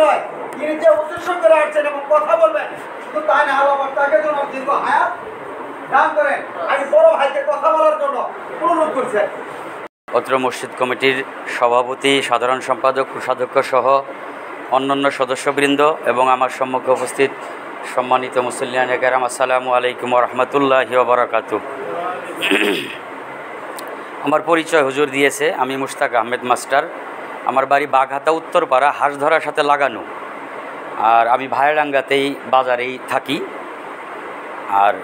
নয়, তিনি যে উদ্দেশ্য করে আসছেন এবং কথা বলবেন, শুধু তাই না, আল্লাহ তাকে যেন দীর্ঘ হায়াত দান করেন। আমি বড় ভাইকে কথা বলার জন্য অনুরোধ করছেন। অত্র মসজিদ কমিটির সভাপতি, সাধারণ সম্পাদক, কোষাধ্যক্ষ সহ অন্যান্য সদস্যবৃন্দ এবং আমার সম্মুখে উপস্থিত সম্মানিত মুসল্লিয়ান কেরাম, আসসালামু আলাইকুম ওয়া রাহমাতুল্লাহি ওয়া বারাকাতুহু। আমার পরিচয় হুজুর দিয়েছে, আমি মুশতাক আহমেদ মাস্টার। আমার বাড়ি বাঘাতা উত্তরপাড়া, হাঁসধরার সাথে লাগানো। আর আমি ভাইরাঙ্গাতেই বাজারেই থাকি। আর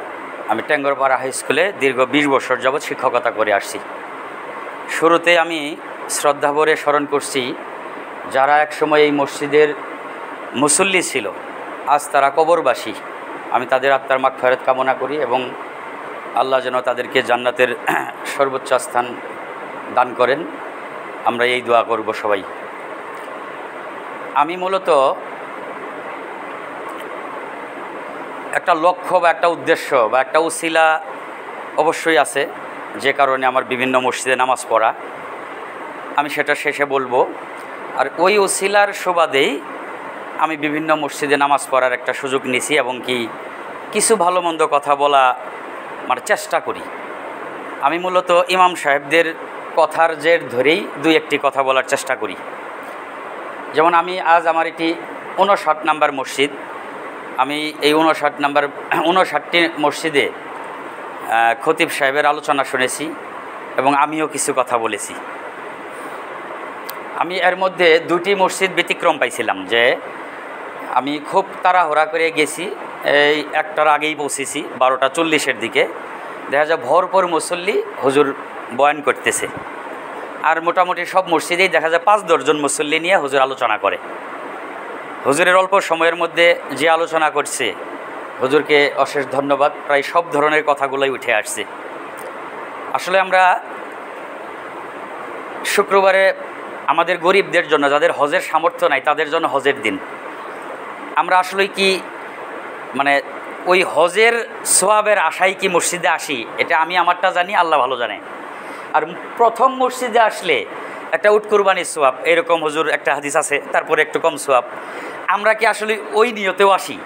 আমি টেঙ্গরপাড়া হাই স্কুলে দীর্ঘ 20 বছর যাবৎ শিক্ষকতা করে আসছি। শুরুতে আমি শ্রদ্ধাভরে স্মরণ করছি যারা একসময় এই মসজিদের মুসল্লি ছিল, আজ তারা কবরবাসী। আমি তাদের আত্মার মাগফিরাত কামনা করি এবং আল্লাহ যেন তাদেরকে জান্নাতের সর্বোচ্চ স্থান দান করেন, আমরা এই দোয়া করব সবাই। আমি মূলত একটা লক্ষ্য বা একটা উদ্দেশ্য বা একটা উসিলা অবশ্যই আছে, যে কারণে আমার বিভিন্ন মসজিদে নামাজ পড়া, আমি সেটা শেষে বলবো। আর ওই উসিলার সুবাদেই আমি বিভিন্ন মসজিদে নামাজ পড়ার একটা সুযোগ নিছি এবং কিছু ভালো মন্দ কথা বলা মানে চেষ্টা করি। আমি মূলত ইমাম সাহেবদের কথার জের ধরেই 2-1টি কথা বলার চেষ্টা করি। যেমন আমি আজ আমার এটি 59 নাম্বার মসজিদ। আমি এই 59টি মসজিদে খতিব সাহেবের আলোচনা শুনেছি এবং আমিও কিছু কথা বলেছি। আমি এর মধ্যে 2টি মসজিদ ব্যতিক্রম পাইছিলাম, যে আমি খুব তাড়াহুড়া করে গেছি, এই 1টার আগেই পৌঁছেছি, 12:40-এর দিকে। দেখা যায় ভরপুর মুসল্লি হুজুর বয়ান করতেছে। আর মোটামুটি সব মসজিদেই দেখা যায় 5-10 জন মুসল্লি নিয়ে হুজুর আলোচনা করে। হুজুরের অল্প সময়ের মধ্যে যে আলোচনা করছে, হুজুরকে অশেষ ধন্যবাদ। প্রায় সব ধরনের কথাগুলোই উঠে আসছে। আসলে আমরা শুক্রবারে আমাদের গরিবদের জন্য, যাদের হজের সামর্থ্য নাই, তাদের জন্য হজের দিন আমরা আসলে মানে ওই হজের সোয়াবের আশায় কি মসজিদে আসি, এটা আমি আমারটা জানি, আল্লাহ ভালো জানে। আর প্রথম মসজিদে আসলে একটা উট কুরবানির সোয়াব, এরকম হুজুর একটা হাদিস আছে, তারপরে একটু কম সোয়াব। আমরা কি আসলে ওই নিয়তেও আসি?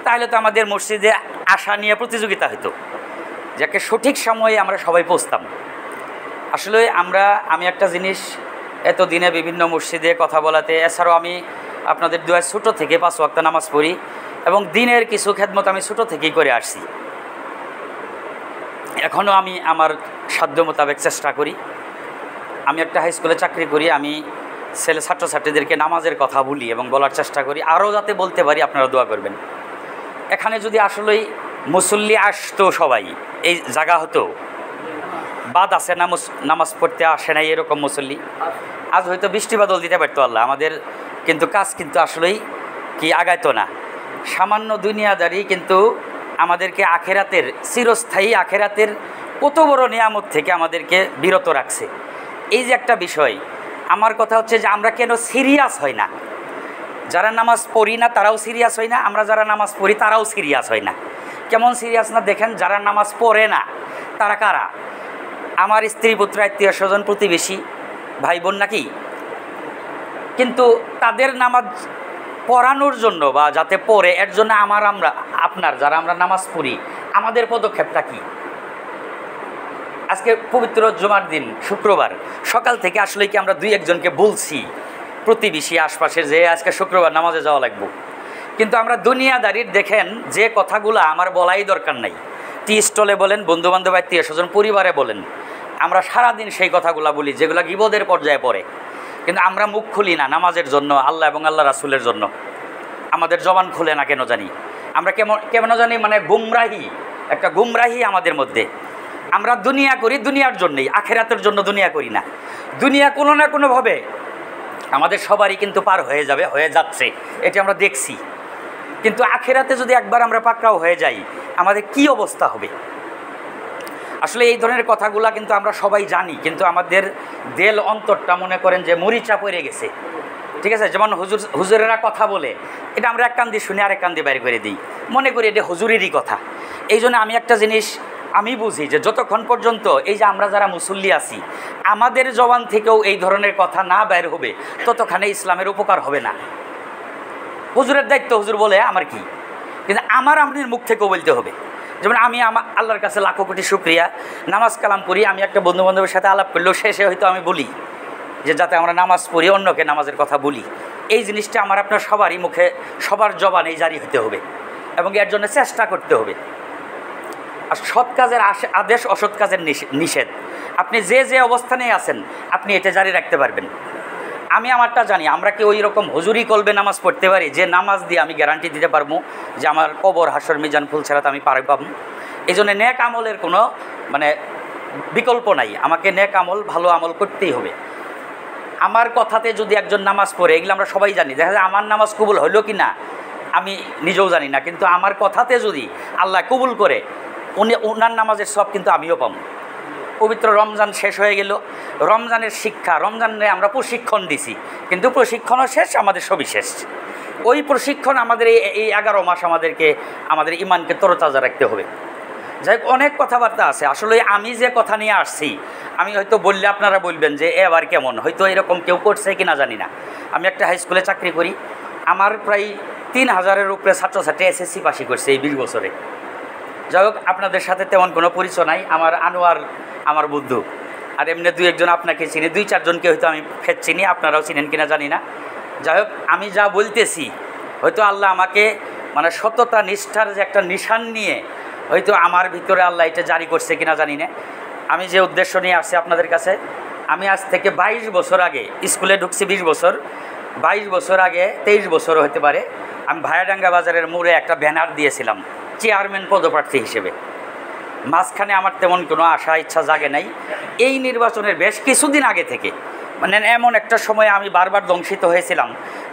তাহলে তো আমাদের মসজিদে আসা নিয়ে প্রতিযোগিতা হতো, যাকে সঠিক সময়ে আমরা সবাই পৌঁছতাম। আসলে আমি একটা জিনিস এতদিনে বিভিন্ন মসজিদে কথা বলাতে, এছাড়াও আমি আপনাদের দোয়ায় ছোটো থেকে 5 ওয়াক্ত নামাজ পড়ি এবং দিনের কিছু খেদমত আমি ছোটো থেকেই করে আসছি। এখনও আমি আমার সাধ্য মোতাবেক চেষ্টা করি। আমি একটা হাই স্কুলে চাকরি করি। আমি ছাত্রছাত্রীদেরকে নামাজের কথা বলি এবং বলার চেষ্টা করি, আরও যাতে বলতে পারি, আপনারা দোয়া করবেন। এখানে যদি আসলেই মুসল্লি আসতো, সবাই এই জায়গা হতো, বাদ আছে না নামাজ পড়তে আসে নাই এরকম মুসল্লি, আজ হয়তো বৃষ্টি বাদল দিতে পারতো আল্লাহ আমাদের, কিন্তু কাজ কিন্তু আসলেই আগাইতো না। সামান্য দুনিয়াদারি কিন্তু আমাদেরকে আখেরাতের চিরস্থায়ী আখেরাতের কত বড় নিয়ামত থেকে আমাদেরকে বিরত রাখছে। এই যে একটা বিষয়, আমার কথা হচ্ছে যে আমরা কেন সিরিয়াস হয় না? যারা নামাজ পড়ি না তারাও সিরিয়াস হয় না, আমরা যারা নামাজ পড়ি তারাও সিরিয়াস হয় না। কেমন সিরিয়াস না দেখেন, যারা নামাজ পড়ে না তারা কারা? আমার স্ত্রী, পুত্র, আত্মীয় স্বজন, প্রতিবেশী, ভাই বোন নাকি? কিন্তু তাদের নামাজ পড়ানোর জন্য বা যাতে পড়ে, এর জন্য আপনার যারা আমরা নামাজ পড়ি, আমাদের পদক্ষেপটা কি? আজকে পবিত্র জুমার দিন, শুক্রবার সকাল থেকে আসলে কি আমরা 2-1 জনকে বলছি প্রতিবেশী আশপাশে, যে আজকে শুক্রবার নামাজে যাওয়া লাগবে? কিন্তু আমরা দুনিয়াদারির দেখেন যে কথাগুলো আমার বলাই দরকার নাই, টি স্টলে বলেন, বন্ধুবান্ধব, আত্মীয় স্বজন, পরিবারে বলেন, আমরা সারাদিন সেই কথাগুলো বলি যেগুলো গীবতের পর্যায়ে পড়ে। কিন্তু আমরা মুখ খুলি না নামাজের জন্য, আল্লাহ এবং আল্লাহ রাসূলের জন্য। আমাদের জবান খুলে না কেন জানি, আমরা কেমন জানি, মানে একটা গুমরাহি আমাদের মধ্যে। আমরা দুনিয়া করি দুনিয়ার জন্যই, আখেরাতের জন্য দুনিয়া করি না। দুনিয়া কোনো না কোনোভাবে আমাদের সবারই কিন্তু পার হয়ে যাবে, হয়ে যাচ্ছে, এটি আমরা দেখছি। কিন্তু আখেরাতে যদি একবার আমরা পাকড়াও হয়ে যাই, আমাদের কি অবস্থা হবে? আসলে এই ধরনের কথাগুলো কিন্তু আমরা সবাই জানি, কিন্তু আমাদের দেল অন্তরটা মনে করেন যে মরিচা পড়ে গেছে। ঠিক আছে, যেমন হুজুরেরা কথা বলে, এটা আমরা এক কান দিয়ে শুনে আরেক কান দিয়ে বাইরে করে দিই, মনে করি এটা হুজুরেরই কথা। এই জন্য আমি একটা জিনিস আমি বুঝি, যে যতক্ষণ পর্যন্ত এই যে আমরা যারা মুসল্লি আছি, আমাদের জবান থেকেও এই ধরনের কথা না বের হবে, ততক্ষণে ইসলামের উপকার হবে না। হুজুরের দায়িত্ব, হুজুর বলে আমার কি, কিন্তু আমার আপনার মুখ থেকেও বলতে হবে। যেমন আমি আমার আল্লাহর কাছে লাখো কোটি শুক্রিয়া, নামাজ কালাম করি, আমি একটা বন্ধু বান্ধবের সাথে আলাপ করলেও শেষে হয়তো আমি বলি যে যাতে আমরা নামাজ পড়ি, অন্যকে নামাজের কথা বলি। এই জিনিসটা আমার আপনার সবারই মুখে, সবার জবানেই জারি হতে হবে এবং এর জন্য চেষ্টা করতে হবে। আর সৎ কাজের আদেশ, অসৎ কাজের নিষেধ। আপনি যে যে অবস্থানে আছেন আপনি এটা জারি রাখতে পারবেন। আমি আমারটা জানি, আমরা কি ওই রকম হুজুরি কলবে নামাজ পড়তে পারি যে নামাজ দিয়ে আমি গ্যারান্টি দিতে পারবো যে আমার কবর, হাসর, মিজান, ফুল ছাড়া আমি পাবো। এই জন্য নেক আমলের কোনো বিকল্প নাই। আমাকে নেক আমল, ভালো আমল করতেই হবে। আমার কথাতে যদি একজন নামাজ পড়ে, এগুলো আমরা সবাই জানি, দেখা যায় আমার নামাজ কবুল হইল কি না আমি নিজেও জানি না, কিন্তু আমার কথাতে যদি আল্লাহ কবুল করে ওনার নামাজের সব কিন্তু আমিও পাবো। পবিত্র রমজান শেষ হয়ে গেল, রমজানের শিক্ষা, রমজানে আমরা প্রশিক্ষণ দিছি, কিন্তু প্রশিক্ষণও শেষ, আমাদের সবই শেষ। ওই প্রশিক্ষণ আমাদের এই 11 মাস আমাদের ইমানকে তরতাজা রাখতে হবে। যাই হোক, অনেক কথাবার্তা আছে। আসলে আমি যে কথা নিয়ে আসছি, আমি হয়তো বললে আপনারা বলবেন যে এবার কেমন, হয়তো এরকম কেউ করছে কি না জানি না। আমি একটা হাই স্কুলে চাকরি করি, আমার প্রায় 3000-এর উপরে ছাত্রছাত্রী এসএসসি পাশই করছে এই 20 বছরে। যাই হোক, আপনাদের সাথে তেমন কোনো পরিচয় নাই, আমার আনোয়ার, আমার বুদ্ধু, আর এমনি 2-1 জন আপনাকে চিনি, 2-4 জনকে হয়তো আমি ফের চিনি, আপনারাও চিনেন কিনা জানি না। যাই হোক, আমি যা বলতেছি হয়তো আল্লাহ আমাকে সততা নিষ্ঠার যে একটা নিশান নিয়ে হয়তো আমার ভিতরে আল্লাহ এটা জারি করছে কিনা জানি না। আমি যে উদ্দেশ্য নিয়ে আসছি আপনাদের কাছে, আমি আজ থেকে 22 বছর আগে স্কুলে ঢুকছি, 20 বছর, 22 বছর আগে, 23 বছর হতে পারে, আমি ভায়াডাঙ্গা বাজারের মোড়ে একটা ব্যানার দিয়েছিলাম চেয়ারম্যান পদপ্রার্থী হিসেবে। মাঝখানে আমার তেমন কোনো আশা ইচ্ছা জাগে নাই। এই নির্বাচনের বেশ কিছুদিন আগে থেকে এমন একটা সময় আমি বারবার দংশিত হয়েছিলাম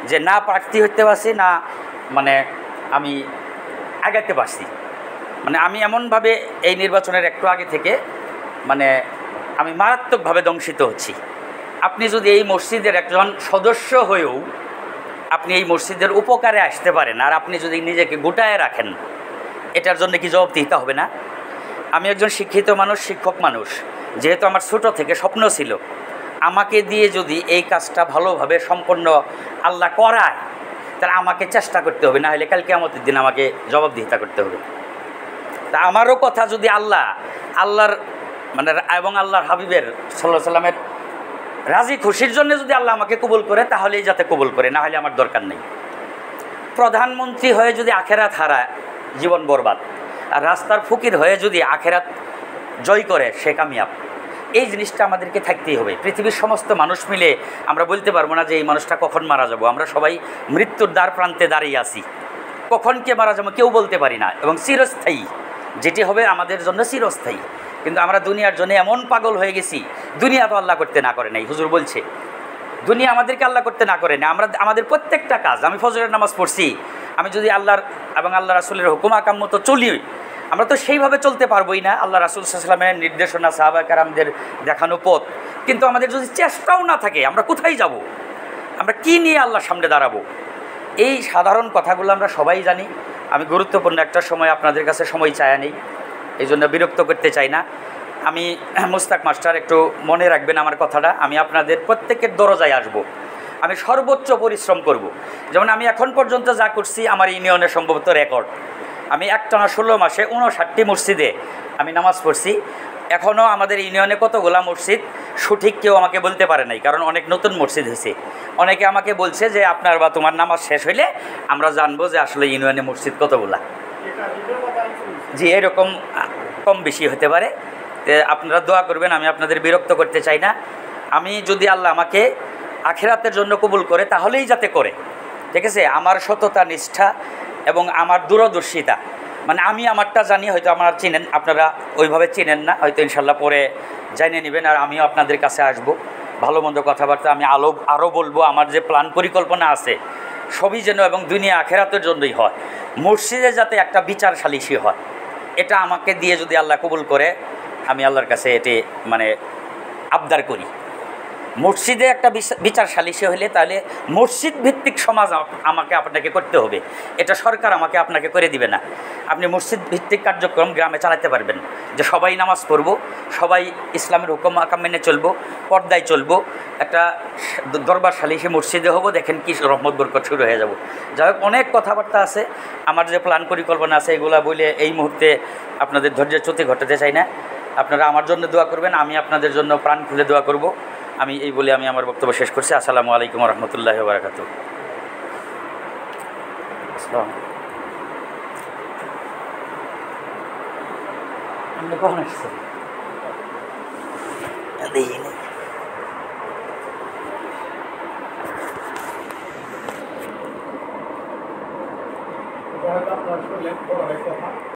যে না প্রার্থী হতে পারছি না, আমি আগাতে পারছি। আমি এমনভাবে এই নির্বাচনের একটু আগে থেকে আমি মারাত্মকভাবে দংশিত হচ্ছি। আপনি যদি এই মসজিদের একজন সদস্য হয়েও আপনি এই মসজিদের উপকারে আসতে পারেন, আর আপনি যদি নিজেকে গোটায় রাখেন, এটার জন্য কি জবাবদিহিতা হবে না? আমি একজন শিক্ষিত মানুষ, শিক্ষক মানুষ, যেহেতু আমার ছোট থেকে স্বপ্ন ছিল আমাকে দিয়ে যদি এই কাজটা ভালোভাবে সম্পন্ন আল্লাহ করায়, তাহলে আমাকে চেষ্টা করতে হবে, না হলে কাল কিয়ামতের দিন আমাকে জবাবদিহিতা করতে হবে। তা আমারও কথা যদি আল্লাহর এবং আল্লাহর হাবিবের সাল্লাল্লাহু আলাইহি সাল্লামের রাজি খুশির জন্য যদি আল্লাহ আমাকে কবুল করে, তাহলেই যাতে কবুল করে, না হলে আমার দরকার নেই। প্রধানমন্ত্রী হয়ে যদি আখেরাত হারায়, জীবন বরবাদ। আর রাস্তার ফকির হয়ে যদি আখেরাত জয় করে, সে কামিয়াব। এই জিনিসটা আমাদেরকে থাকতেই হবে। পৃথিবীর সমস্ত মানুষ মিলে আমরা বলতে পারবো না যে এই মানুষটা কখন মারা যাব। আমরা সবাই মৃত্যুর দ্বার প্রান্তে দাঁড়িয়ে আছি, কখন কে মারা যাবো কেউ বলতে পারি না। এবং চিরস্থায়ী যেটি হবে আমাদের জন্য চিরস্থায়ী। কিন্তু আমরা দুনিয়ার জন্য এমন পাগল হয়ে গেছি, দুনিয়া তো আল্লাহ করতে না করে নাই। হুজুর বলছে দুনিয়া আমাদেরকে আল্লাহ করতে না করে না। আমাদের প্রত্যেকটা কাজ, আমি ফজরের নামাজ পড়ছি, আমি যদি আল্লাহর এবং আল্লাহ রাসূলের হুকুম আকাম মতো চলি, আমরা তো সেইভাবে চলতে পারবোই না। আল্লাহ রাসূল সাল্লাল্লাহু আলাইহি ওয়াসাল্লামের নির্দেশনা, সাহাবা কেরামদের দেখানো পথ, কিন্তু আমাদের যদি চেষ্টাও না থাকে, আমরা কোথায় যাব? আমরা কি নিয়ে আল্লাহর সামনে দাঁড়াবো? এই সাধারণ কথাগুলো আমরা সবাই জানি। আমি গুরুত্বপূর্ণ একটা সময় আপনাদের কাছে সময় চায়া নেই, এই জন্য বিরক্ত করতে চাই না। আমি মুস্তাক মাস্টার, একটু মনে রাখবেন আমার কথাটা। আমি আপনাদের প্রত্যেকের দরজায় আসব, আমি সর্বোচ্চ পরিশ্রম করব। যেমন আমি এখন পর্যন্ত যা করছি, আমার ইউনিয়নের সম্ভবত রেকর্ড। আমি একটানা 16 মাসে 59টি মসজিদে আমি নামাজ পড়ছি। এখনও আমাদের ইউনিয়নে কতগুলা মসজিদ সঠিক কেউ আমাকে বলতে পারে নাই, কারণ অনেক নতুন মসজিদ হয়েছে। অনেকে আমাকে বলছে যে আপনার বা তোমার নামাজ শেষ হইলে আমরা জানবো যে আসলে ইউনিয়নে মসজিদ কতগুলা। জি, এরকম কম বেশি হতে পারে। আপনারা দোয়া করবেন, আমি আপনাদের বিরক্ত করতে চাই না। আমি যদি আল্লাহ আমাকে আখিরাতের জন্য কবুল করে, তাহলেই যাতে করে, ঠিক আছে? আমার সততা, নিষ্ঠা এবং আমার দূরদর্শিতা, আমি আমারটা জানি, হয়তো আপনারা চিনেন, আপনারা ওইভাবে চিনেন না, হয়তো ইনশাল্লাহ পরে জানিয়ে নেবেন। আর আমিও আপনাদের কাছে আসব, ভালো মন্দ কথাবার্তা আমি আরও বলবো। আমার যে প্ল্যান পরিকল্পনা আছে সবই যেন এবং দুনিয়া আখেরাতের জন্যই হয়। মসজিদে যাতে একটা বিচার সালিসি হয়, এটা আমাকে দিয়ে যদি আল্লাহ কবুল করে, আমি আল্লাহর কাছে এটি আবদার করি। মসজিদে একটা বিচার সালিসি হলে তাহলে মসজিদ ভিত্তিক সমাজ আমাকে আপনাকে করতে হবে, এটা সরকার আমাকে আপনাকে করে দিবে না। আপনি মসজিদ ভিত্তিক কার্যক্রম গ্রামে চালাতে পারবেন, যে সবাই নামাজ পড়ব, সবাই ইসলামের হুকুম আকাম মেনে চলবো, পর্দায় চলবো, একটা দরবার সালিসি মসজিদে হবো, দেখেন কি রহমত বরকত শুরু হয়ে যাব। যাই হোক, অনেক কথাবার্তা আছে, আমার যে প্ল্যান পরিকল্পনা আছে এগুলা বলে এই মুহূর্তে আপনাদের ধৈর্যের চ্যুতি ঘটাতে চাই না। আপনারা আমার জন্য দোয়া করবেন, আমি আপনাদের জন্য প্রাণ খুলে দোয়া করব। আমি এই বলে আমি আমার বক্তব্য শেষ করছি। আসসালামু আলাইকুম রহমতুল্লাহ বারাকাতুহু। আপনি কখন আসছেন? দেখিনি। আপনারা শুনলেন বড় ভাই কথা।